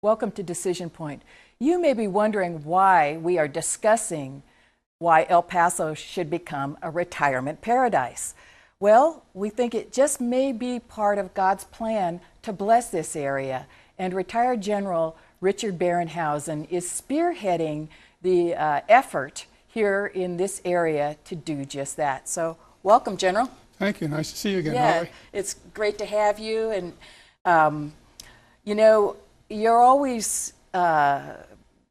Welcome to Decision Point. You may be wondering why we are discussing why El Paso should become a retirement paradise. Well, we think it just may be part of God's plan to bless this area, and retired General Richard Behrunhausen is spearheading the effort here in this area to do just that. So welcome, General. Thank you. Nice to see you again, Yeah, Holly. it's great to have you. And you know, you're always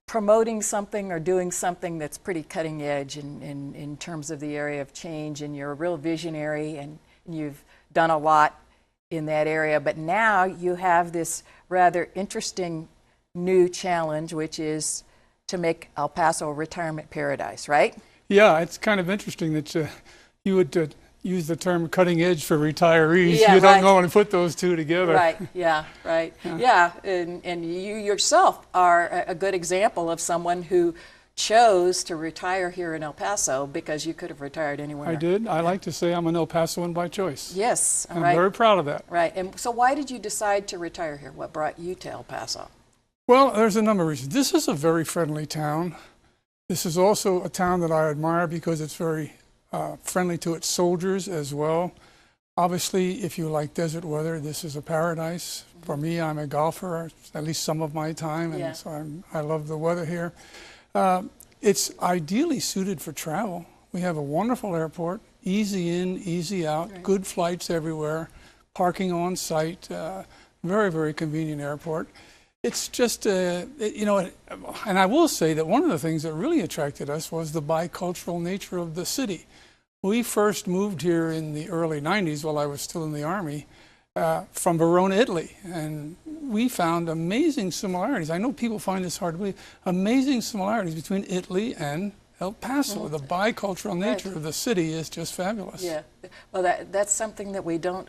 promoting something or doing something that's pretty cutting edge in terms of the area of change, and you're a real visionary, and you've done a lot in that area. But now you have this rather interesting new challenge, which is to make El Paso a retirement paradise, right? Yeah, it's kind of interesting that you would use the term cutting edge for retirees. Yeah, you don't right. normally put those two together. Right, yeah, right. Yeah, and you yourself are a good example of someone who chose to retire here in El Paso because you could have retired anywhere. I did. I like to say I'm an El Pasoan by choice. Yes, I'm right. very proud of that. Right, and so why did you decide to retire here? What brought you to El Paso? Well, there's a number of reasons. This is a very friendly town. This is also a town that I admire because it's very friendly to its soldiers as well. Obviously, if you like desert weather, this is a paradise. For me, I'm a golfer, at least some of my time, and so I love the weather here. It's ideally suited for travel. We have a wonderful airport, easy in, easy out, Right. good flights everywhere, parking on site, very, very convenient airport. It's just, you know, and I will say that one of the things that really attracted us was the bicultural nature of the city. We first moved here in the early 90s while I was still in the Army from Verona, Italy, and we found amazing similarities. I know people find this hard to believe, amazing similarities between Italy and El Paso. The bicultural nature of the city is just fabulous. Yeah, well, that's something that we don't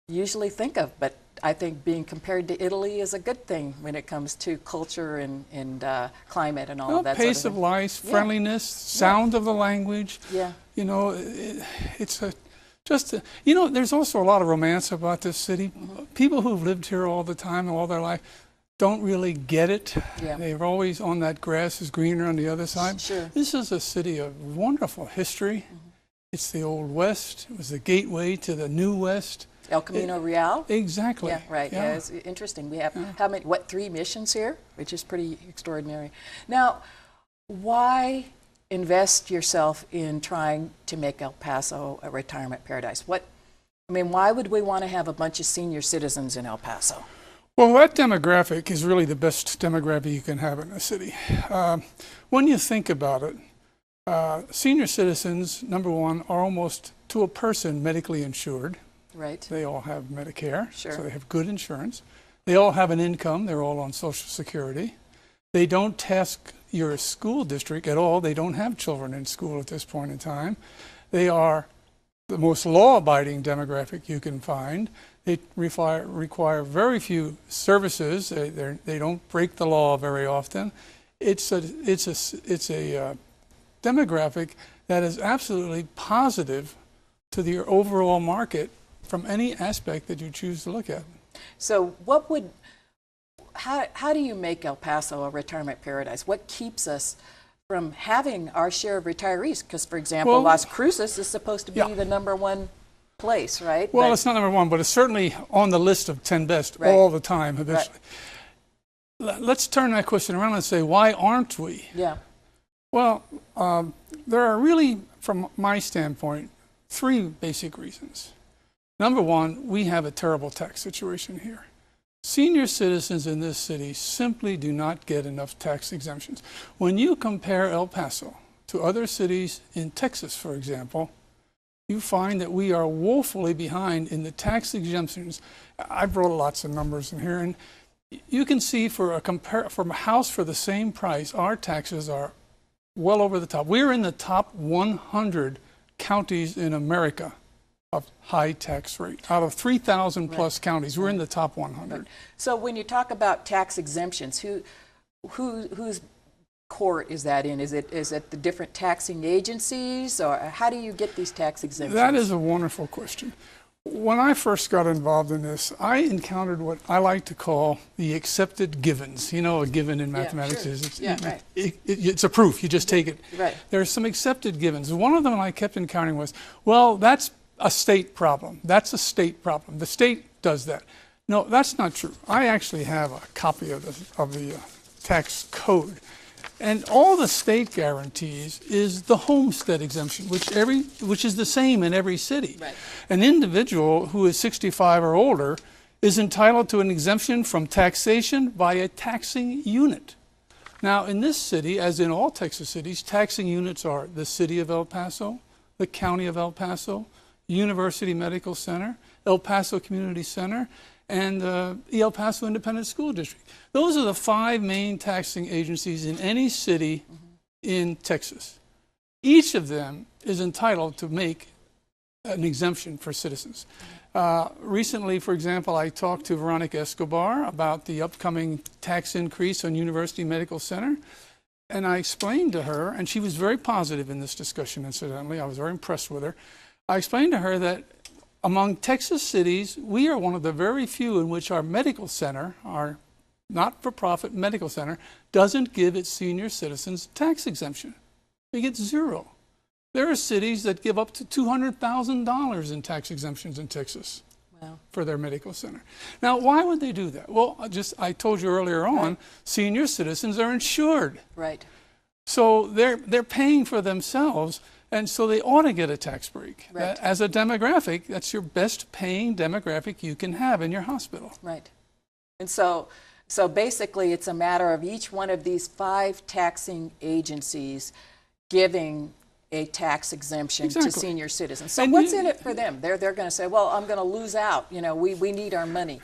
usually think of, but I think being compared to Italy is a good thing when it comes to culture and climate and all of that pace sort of of life, friendliness, sound of the language. Yeah. You know, it's you know, there's also a lot of romance about this city. People who've lived here all the time, all their life, don't really get it. Yeah. They're always on that grass is greener on the other side. Sure. This is a city of wonderful history. It's the Old West. It was the gateway to the New West. El Camino Real? Exactly. Yeah, right. Yeah, it's interesting. We have, how many, 3 missions here, which is pretty extraordinary. Now, why invest yourself in trying to make El Paso a retirement paradise? Why would we want to have a bunch of senior citizens in El Paso? Well, that demographic is really the best demographic you can have in a city. When you think about it, senior citizens, number one, are almost to a person medically insured. Right. They all have Medicare, Sure. so they have good insurance. They all have an income. They're all on Social Security. They don't task your school district at all. They don't have children in school at this point in time. They are the most law-abiding demographic you can find. They require very few services. They don't break the law very often. It's a demographic that is absolutely positive to the overall market from any aspect that you choose to look at. So how do you make El Paso a retirement paradise? What keeps us from having our share of retirees? Because, for example, Well, Las Cruces is supposed to be the #1 place, right? Well, But- it's not number one, but it's certainly on the list of 10 best Right. all the time, habitually. Let's turn that question around and say, why aren't we? yeah, Well, there are really, from my standpoint, three basic reasons. Number one, we have a terrible tax situation here. Senior citizens in this city simply do not get enough tax exemptions. When you compare El Paso to other cities in Texas, for example, you find that we are woefully behind in the tax exemptions. I brought lots of numbers in here, and you can see for a house for the same price, our taxes are well over the top. We're in the top 100 counties in America of high tax rate. Out of 3,000 plus counties, we're in the top 100. so when you talk about tax exemptions, whose court is that in? Is it the different taxing agencies, or how do you get these tax exemptions? That is a wonderful question. When I first got involved in this, I encountered what I like to call the accepted givens. You know, a given in mathematics sure. is Right. it's a proof. You just take it. Right. There are some accepted givens. One of them I kept encountering was, well, that's a state problem. That's a state problem. The state does that. No, that's not true. I actually have a copy of the tax code. And all the state guarantees is the homestead exemption, which is the same in every city. Right. An individual who is 65 or older is entitled to an exemption from taxation by a taxing unit. Now, in this city, as in all Texas cities, taxing units are the city of El Paso, the county of El Paso, University Medical Center, El Paso Community Center, and the El Paso Independent School District. Those are the 5 main taxing agencies in any city in Texas. Each of them is entitled to make an exemption for citizens. Recently, for example, I talked to Veronica Escobar about the upcoming tax increase on University Medical Center, and I explained to her, and she was very positive in this discussion, incidentally. I was very impressed with her. I explained to her that among Texas cities, we are one of the very few in which our medical center, our not-for-profit medical center, doesn't give its senior citizens tax exemption. They get 0. There are cities that give up to $200,000 in tax exemptions in Texas. Wow. For their medical center. Now, why would they do that? Well, I told you earlier on, senior citizens are insured. Right. So they're paying for themselves, and so they ought to get a tax break. Right. As a demographic, that's your best paying demographic you can have in your hospital. Right. And so basically it's a matter of each one of these 5 taxing agencies giving a tax exemption to senior citizens. So what's in it for them? They're going to say, well, I'm going to lose out. You know, we need our money.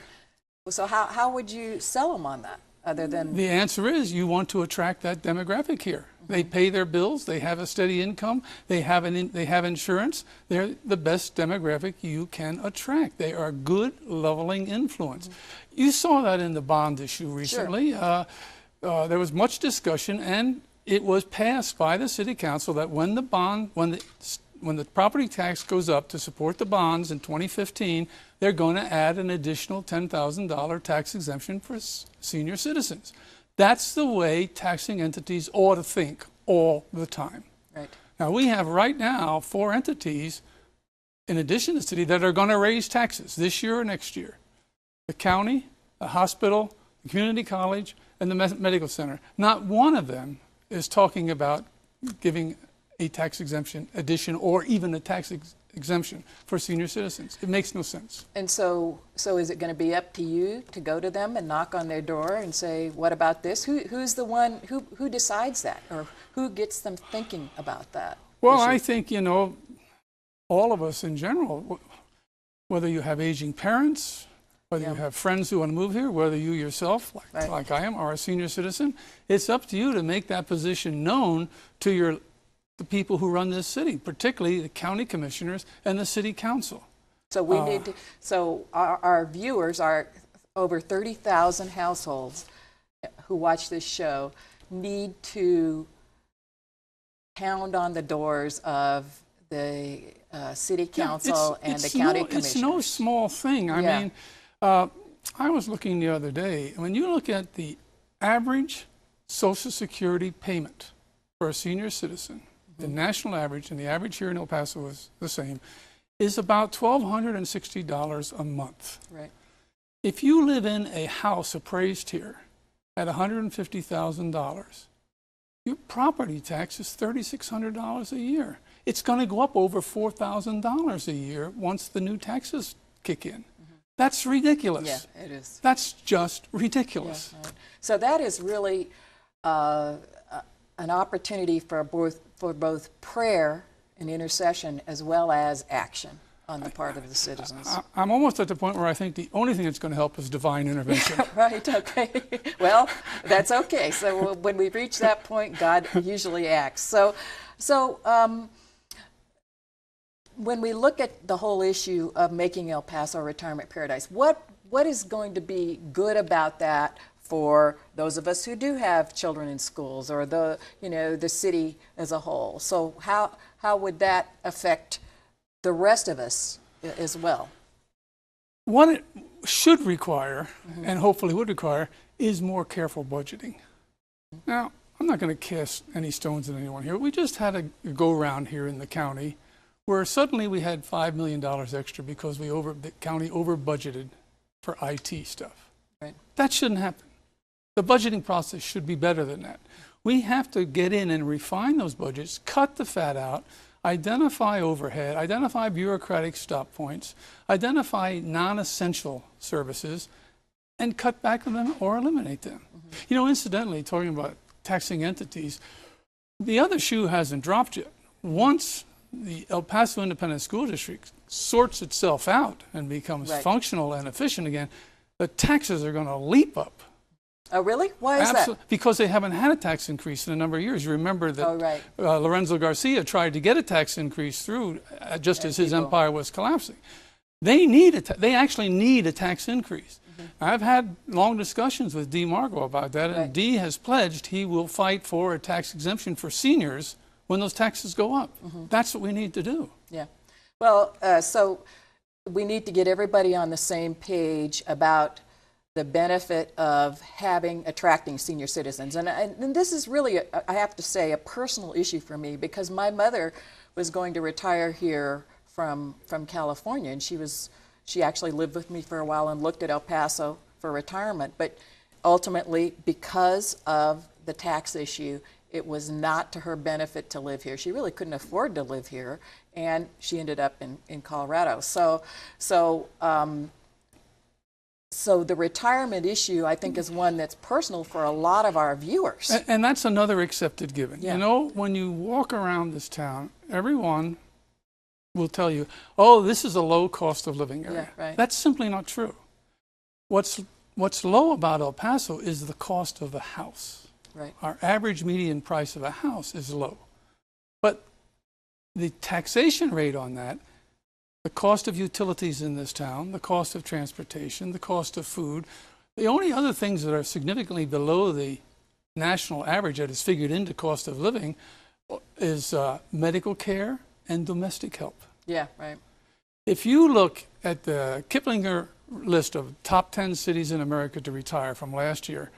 So how would you sell them on that other than? The answer is you want to attract that demographic here. They pay their bills. They have a steady income. They have insurance. They're the best demographic you can attract. They are a good leveling influence. You saw that in the bond issue recently. Sure. There was much discussion, and it was passed by the city council that when the property tax goes up to support the bonds in 2015, they're going to add an additional $10,000 tax exemption for senior citizens. That's the way taxing entities ought to think all the time. Right. Now, we have right now 4 entities, in addition to the city, that are going to raise taxes this year or next year. The county, the hospital, the community college, and the medical center. Not one of them is talking about giving a tax exemption addition or even a tax exemption for senior citizens. It makes no sense. And so is it going to be up to you to go to them and knock on their door and say, what about this? Who's the one who decides that, or who gets them thinking about that? Well, I think, you know, all of us in general, whether you have aging parents, whether you have friends who want to move here, whether you yourself, like I am, are a senior citizen, it's up to you to make that position known to the people who run this city, particularly the county commissioners and the city council. So we need to. So our viewers are over 30,000 households who watch this show need to pound on the doors of the city council and the county commissioners. It's no small thing. I mean, I was looking the other day. When you look at the average Social Security payment for a senior citizen, the national average, and the average here in El Paso is the same, is about $1,260 a month. Right. If you live in a house appraised here at $150,000, your property tax is $3,600 a year. It's going to go up over $4,000 a year once the new taxes kick in. That's ridiculous. Yeah, it is. That's just ridiculous. Yeah, right. So that is really an opportunity for both prayer and intercession as well as action on the part of the citizens. I'm almost at the point where I think the only thing that's going to help is divine intervention. Right, okay. Well, that's okay. So when we reach that point, God usually acts. So when we look at the whole issue of making El Paso a retirement paradise, what is going to be good about that for those of us who do have children in schools, or the city as a whole? So how would that affect the rest of us as well? What it should require, and hopefully would require, is more careful budgeting. Now, I'm not going to cast any stones at anyone here. We just had a go-around here in the county where suddenly we had $5 million extra because the county over-budgeted for IT stuff. Right. That shouldn't happen. The budgeting process should be better than that. We have to get in and refine those budgets, cut the fat out, identify overhead, identify bureaucratic stop points, identify non-essential services, and cut back on them or eliminate them. Incidentally, talking about taxing entities, the other shoe hasn't dropped yet. Once the El Paso Independent School District sorts itself out and becomes functional and efficient again, the taxes are going to leap up. Oh, really? Why is that? Because they haven't had a tax increase in a number of years. You remember that Lorenzo Garcia tried to get a tax increase through just as his empire was collapsing. They actually need a tax increase. I've had long discussions with D. Margo about that, and D. has pledged he will fight for a tax exemption for seniors when those taxes go up. That's what we need to do. Yeah. Well, so we need to get everybody on the same page about the benefit of attracting senior citizens. And this is really, I have to say, a personal issue for me, because my mother was going to retire here from California, and she actually lived with me for a while and looked at El Paso for retirement. But ultimately, because of the tax issue, it was not to her benefit to live here. She really couldn't afford to live here, and she ended up in Colorado. So the retirement issue, I think, is one that's personal for a lot of our viewers. And that's another accepted given. Yeah. When you walk around this town, everyone will tell you, oh, this is a low cost of living area. Yeah, right. That's simply not true. What's low about El Paso is the cost of a house. Right. Our average median price of a house is low. But the taxation rate on that, the cost of utilities in this town, the cost of transportation, the cost of food, the only other things that are significantly below the national average that is figured into cost of living is medical care and domestic help. Yeah, right. If you look at the Kiplinger list of top 10 cities in America to retire from last year,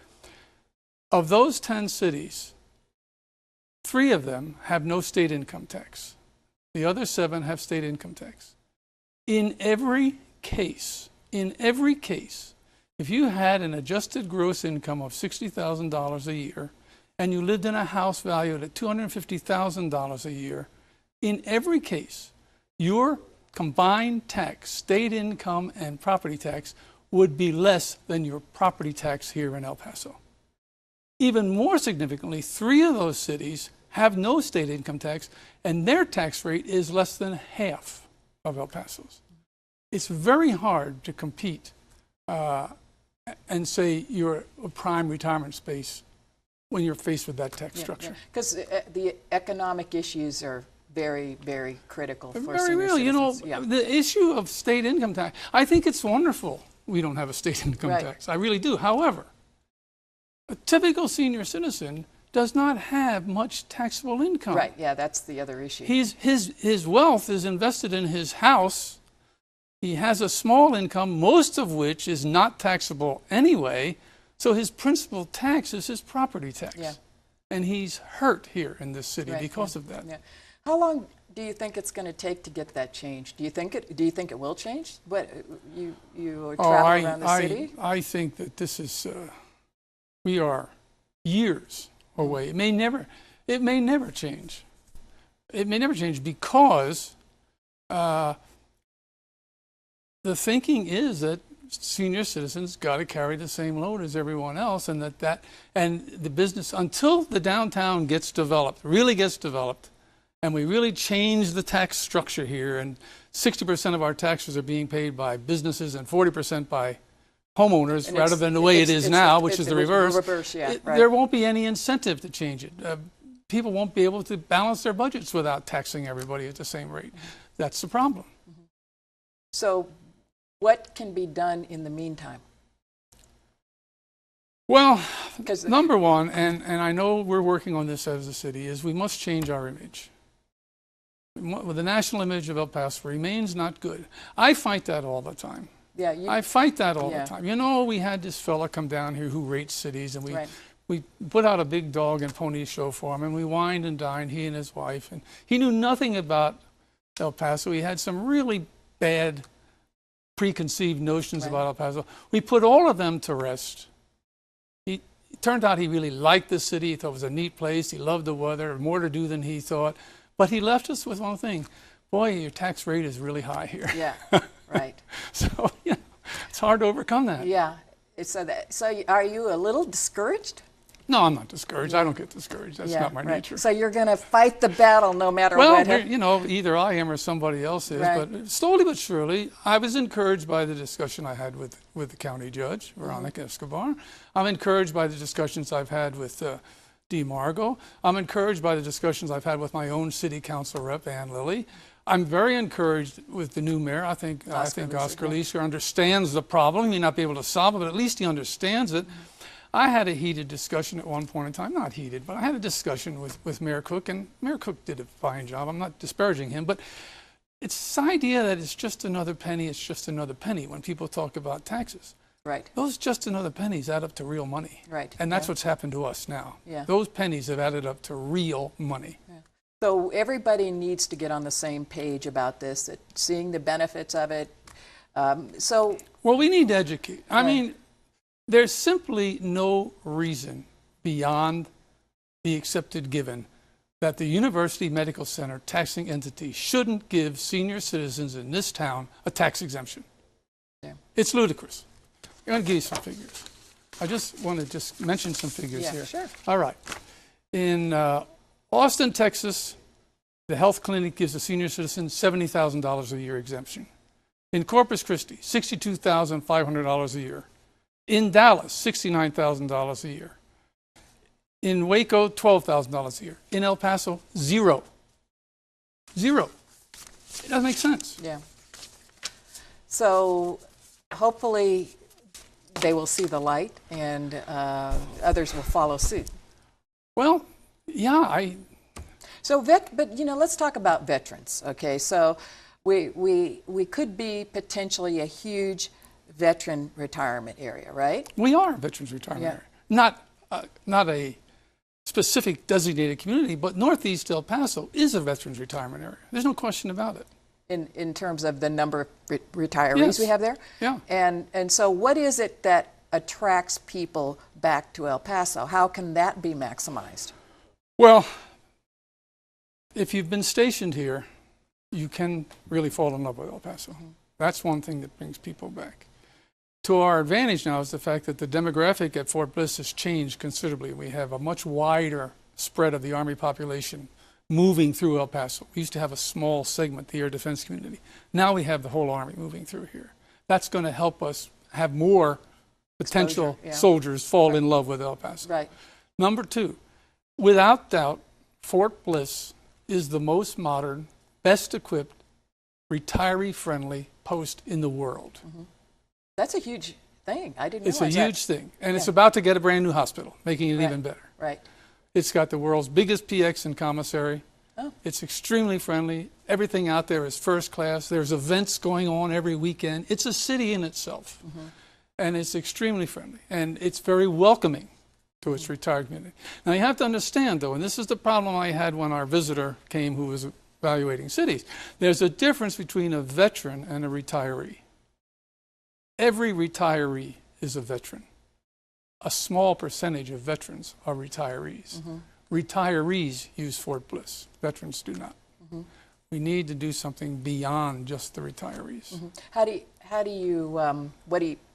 of those 10 cities, 3 of them have no state income tax. The other 7 have state income tax. In every case, if you had an adjusted gross income of $60,000 a year and you lived in a house valued at $250,000 a year, in every case, your combined tax, state income and property tax, would be less than your property tax here in El Paso. Even more significantly, 3 of those cities have no state income tax, and their tax rate is less than half of El Paso's. It's very hard to compete and say you're a prime retirement space when you're faced with that tax structure. Because the economic issues are very, very critical for very senior real. citizens. The issue of state income tax, I think it's wonderful we don't have a state income tax. I really do. However, a typical senior citizen does not have much taxable income. Right, yeah, that's the other issue. His wealth is invested in his house. He has a small income, most of which is not taxable anyway, so his principal tax is his property tax. Yeah. And he's hurt here in this city because of that. Yeah. How long do you think it's going to take to get that change? Do you think it will change? What you are traveling around the city? I think that this is we are years away. It may never change. It may never change because the thinking is that senior citizens got to carry the same load as everyone else, and and the business, until the downtown gets developed, really gets developed, and we really change the tax structure here, and 60% of our taxes are being paid by businesses and 40% by homeowners, rather than the way it is now, which is the reverse. There won't be any incentive to change it. People won't be able to balance their budgets without taxing everybody at the same rate. That's the problem. So what can be done in the meantime? Well, number one, and I know we're working on this as a city, is we must change our image. The national image of El Paso remains not good. I fight that all the time. Yeah, I fight that all the time. You know, we had this fella come down here who rates cities, and we put out a big dog and pony show for him, and we wined and dined, he and his wife, and he knew nothing about El Paso. He had some really bad preconceived notions about El Paso. We put all of them to rest. It turned out he really liked the city. He thought it was a neat place. He loved the weather, more to do than he thought. But he left us with one thing. Boy, your tax rate is really high here. Yeah, right. So, you know, it's hard to overcome that. Yeah. So are you a little discouraged? No, I'm not discouraged. I don't get discouraged. That's not my nature. So you're going to fight the battle no matter what. Well, you know, either I am or somebody else is. But slowly but surely, I was encouraged by the discussion I had with the county judge, Veronica Escobar. I'm encouraged by the discussions I've had with Dee Margo. I'm encouraged by the discussions I've had with my own city council rep, Ann Lilly. I'm very encouraged with the new mayor. I think Oscar Leisure understands the problem. He may not be able to solve it, but at least he understands it. I had a heated discussion at one point in time, not heated, but I had a discussion with Mayor Cook, and Mayor Cook did a fine job. I'm not disparaging him, but it's this idea that it's just another penny, it's just another penny when people talk about taxes. Right. Those just another pennies add up to real money. Right. And that's what's happened to us now. Yeah. Those pennies have added up to real money. Yeah. So everybody needs to get on the same page about this, seeing the benefits of it. Well, we need to educate. I mean, there's simply no reason beyond the accepted given that the University Medical Center taxing entity shouldn't give senior citizens in this town a tax exemption. Yeah. It's ludicrous. I'm going to give you some figures. I just want to mention some figures here. Sure. All right. In Austin, Texas, the health clinic gives a senior citizen $70,000 a year exemption. In Corpus Christi, $62,500 a year. In Dallas, $69,000 a year. In Waco, $12,000 a year. In El Paso, zero. Zero. It doesn't make sense. Yeah. So hopefully they will see the light and others will follow suit. Well, yeah, but you know, let's talk about veterans. Okay, so we could be potentially a huge veteran retirement area, right? We are a veterans retirement area. Not a specific designated community, but Northeast El Paso is a veterans retirement area. There's no question about it. In terms of the number of retirees we have there? Yeah. And so what is it that attracts people back to El Paso? How can that be maximized? Well, if you've been stationed here, you can really fall in love with El Paso. That's one thing that brings people back. To our advantage now is the fact that the demographic at Fort Bliss has changed considerably. We have a much wider spread of the Army population moving through El Paso. We used to have a small segment, the air defense community. Now we have the whole Army moving through here. That's going to help us have more potential soldiers fall in love with El Paso. Right. Number two, without doubt, Fort Bliss is the most modern, best equipped, retiree-friendly post in the world. That's a huge thing. I didn't realize that. It's a huge thing. And it's about to get a brand new hospital, making it even better. Right. It's got the world's biggest PX and commissary. Oh. It's extremely friendly. Everything out there is first class. There's events going on every weekend. It's a city in itself. And it's extremely friendly. And it's very welcoming to its retired community. Now you have to understand, though, and this is the problem I had when our visitor came, who was evaluating cities. There's a difference between a veteran and a retiree. Every retiree is a veteran. A small percentage of veterans are retirees. Retirees use Fort Bliss. Veterans do not. We need to do something beyond just the retirees.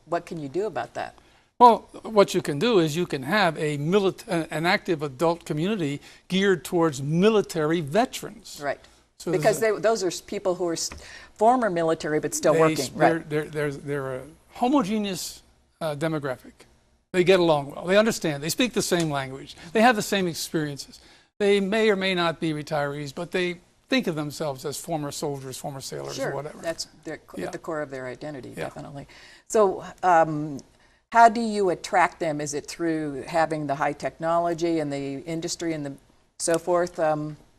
What can you do about that? Well, what you can do is you can have an active adult community geared towards military veterans. Right. So because those are people who are former military but still working. Right. They're a homogeneous demographic. They get along well. They understand. They speak the same language. They have the same experiences. They may or may not be retirees, but they think of themselves as former soldiers, former sailors, or whatever. That's at the core of their identity, definitely. So how do you attract them? Is it through having the high technology and the industry and so forth?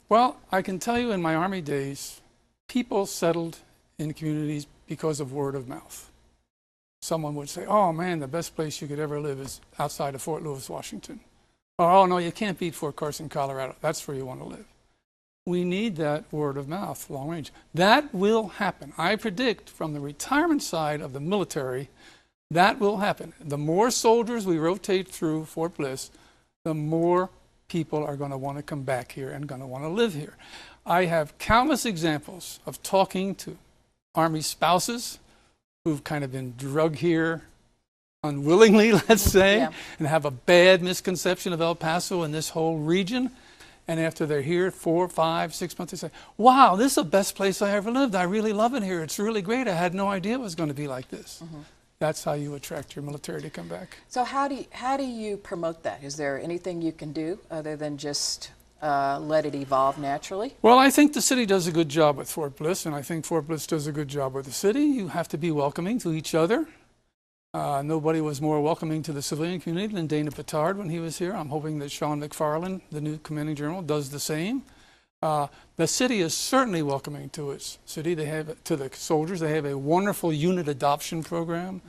Well, I can tell you in my Army days, people settled in communities because of word of mouth. Someone would say, oh man, the best place you could ever live is outside of Fort Lewis, Washington. Or, oh no, you can't beat Fort Carson, Colorado. That's where you want to live. We need that word of mouth, long range. That will happen. I predict from the retirement side of the military, that will happen. The more soldiers we rotate through Fort Bliss, the more people are going to want to come back here and going to want to live here. I have countless examples of talking to Army spouses who've kind of been drugged here unwillingly, let's say, and have a bad misconception of El Paso and this whole region. And after they're here 4, 5, 6 months, they say, wow, this is the best place I ever lived. I really love it here. It's really great. I had no idea it was going to be like this. That's how you attract your military to come back. So how do you promote that? Is there anything you can do other than just let it evolve naturally? Well, I think the city does a good job with Fort Bliss, and I think Fort Bliss does a good job with the city. You have to be welcoming to each other. Nobody was more welcoming to the civilian community than Dana Petard when he was here. I'm hoping that Sean McFarland, the new commanding general, does the same. The city is certainly welcoming to its city. They have to the soldiers. They have a wonderful unit adoption program.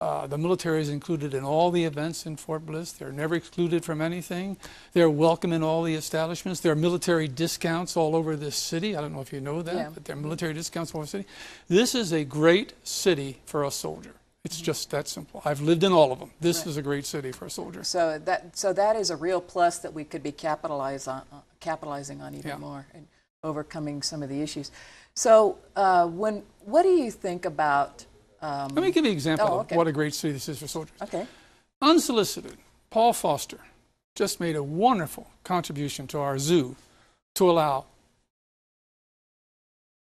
The military is included in all the events in Fort Bliss. They're never excluded from anything. They're welcome in all the establishments. There are military discounts all over this city. I don't know if you know that, but there are military discounts all over the city. This is a great city for a soldier. It's just that simple. I've lived in all of them. This is a great city for a soldier. So that is a real plus that we could be capitalizing on even more and overcoming some of the issues. So what do you think about? Let me give you an example of what a great city this is for soldiers. Okay. Unsolicited, Paul Foster just made a wonderful contribution to our zoo to allow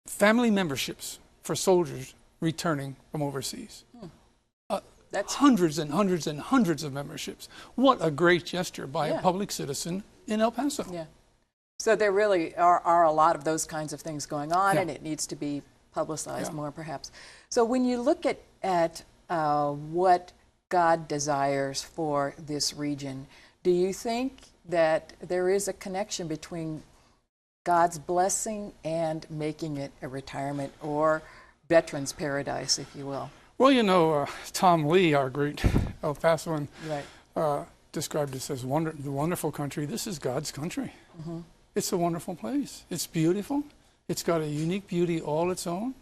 family memberships for soldiers returning from overseas. That's hundreds and hundreds and hundreds of memberships. What a great gesture by a public citizen in El Paso. Yeah. So there really are a lot of those kinds of things going on, and it needs to be publicized more, perhaps. So when you look at what God desires for this region, do you think that there is a connection between God's blessing and making it a retirement or veterans paradise, if you will? Well, you know, Tom Lee, our great El Pasoan, described this as the wonderful country. This is God's country. It's a wonderful place. It's beautiful. It's got a unique beauty all its own.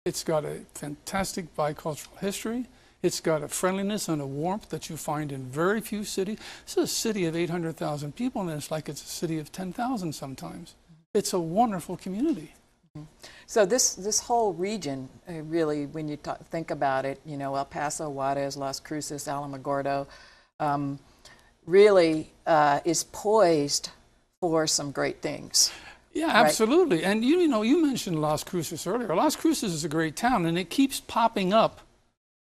It's got a fantastic bicultural history. It's got a friendliness and a warmth that you find in very few cities. This is a city of 800,000 people, and it's like it's a city of 10,000 sometimes. It's a wonderful community. So this whole region, really, when you think about it, you know, El Paso, Juarez, Las Cruces, Alamogordo, really is poised for some great things. Yeah, absolutely. And you know, you mentioned Las Cruces earlier. Las Cruces is a great town, and it keeps popping up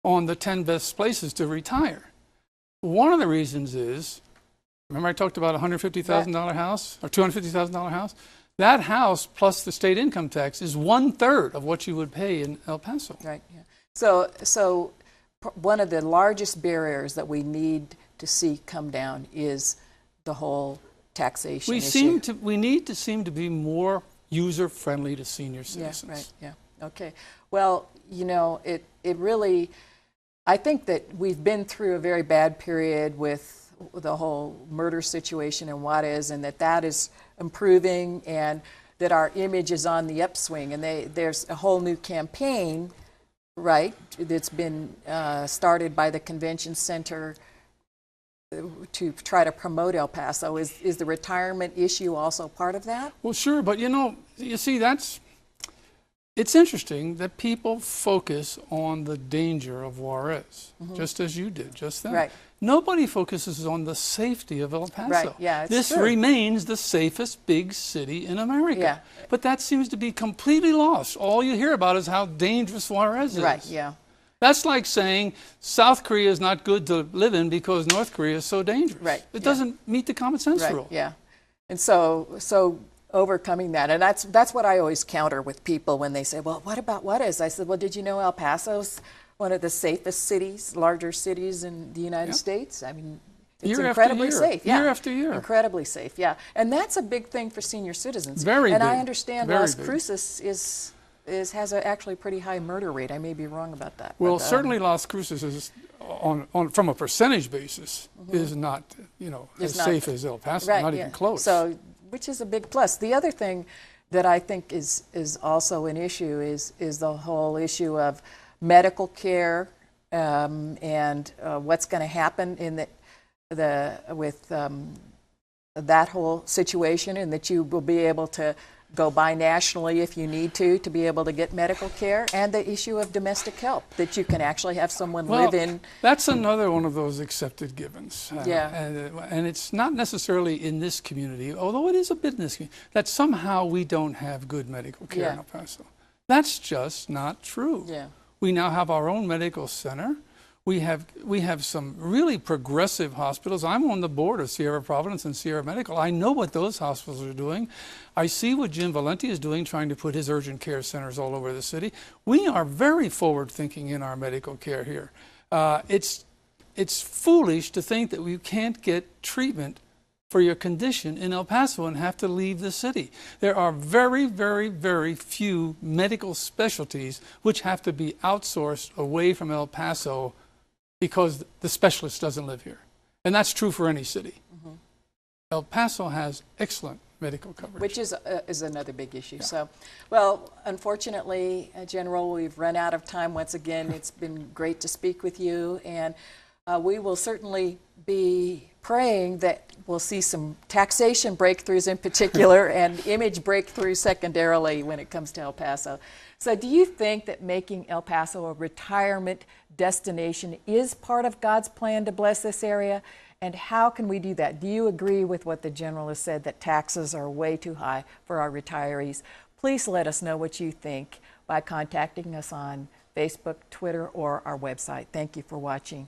on the 10 best places to retire. One of the reasons is, remember I talked about a $150,000 house or $250,000 house? That house plus the state income tax is 1/3 of what you would pay in El Paso. Right. Yeah. So one of the largest barriers that we need to see come down is the whole taxation issue. We need to seem to be more user friendly to senior citizens. Yeah. Right. Yeah. Okay. Well, you know, it really, I think that we've been through a very bad period with the whole murder situation in Juarez, and that is improving, and that our image is on the upswing, and there's a whole new campaign, right, that's been started by the convention center to try to promote El Paso. Is the retirement issue also part of that? Well, sure, but you see, it's interesting that people focus on the danger of Juarez, just as you did just then. Right. Nobody focuses on the safety of El Paso. Right. Yeah, it's this true. remains the safest big city in America. Yeah. But that seems to be completely lost. All you hear about is how dangerous Juarez is. Right, yeah. That's like saying South Korea is not good to live in because North Korea is so dangerous. Right. It doesn't meet the common sense Right, rule. yeah. And so overcoming that, and that's what I always counter with people when they say, well, what about Juarez? I said, well, did you know El Paso's one of the safest cities, larger cities in the United States? I mean, it's Year after incredibly year. safe. Yeah. Year after year. Incredibly safe, yeah. And that's a big thing for senior citizens. Very and big. I understand Very Las big. Cruces has a actually pretty high murder rate. I may be wrong about that. Well, but, certainly Las Cruces is, from a percentage basis, is not, as safe as El Paso, right, not yeah. even close. So, which is a big plus. The other thing that I think is also an issue is the whole issue of medical care and what's going to happen in with that whole situation, and that you will be able to go bi-nationally if you need to be able to get medical care, and the issue of domestic help, that you can actually have someone live in. That's another one of those accepted givens. Yeah. And it's not necessarily in this community, although it is a bit in this community, that somehow we don't have good medical care Yeah. in El Paso. That's just not true. Yeah. We now have our own medical center. We have some really progressive hospitals. I'm on the board of Sierra Providence and Sierra Medical. I know what those hospitals are doing. I see what Jim Valenti is doing, trying to put his urgent care centers all over the city. We are very forward thinking in our medical care here. It's foolish to think that we can't get treatment for your condition in El Paso and have to leave the city. There are very, very, very few medical specialties which have to be outsourced away from El Paso because the specialist doesn't live here. And that's true for any city. El Paso has excellent medical coverage. Which is another big issue. Yeah. So, well, unfortunately, General, we've run out of time once again. It's been great to speak with you, and we will certainly be praying that we'll see some taxation breakthroughs in particular and image breakthroughs secondarily when it comes to El Paso. So do you think that making El Paso a retirement destination is part of God's plan to bless this area? And how can we do that? Do you agree with what the General has said, that taxes are way too high for our retirees? Please let us know what you think by contacting us on Facebook, Twitter, or our website. Thank you for watching.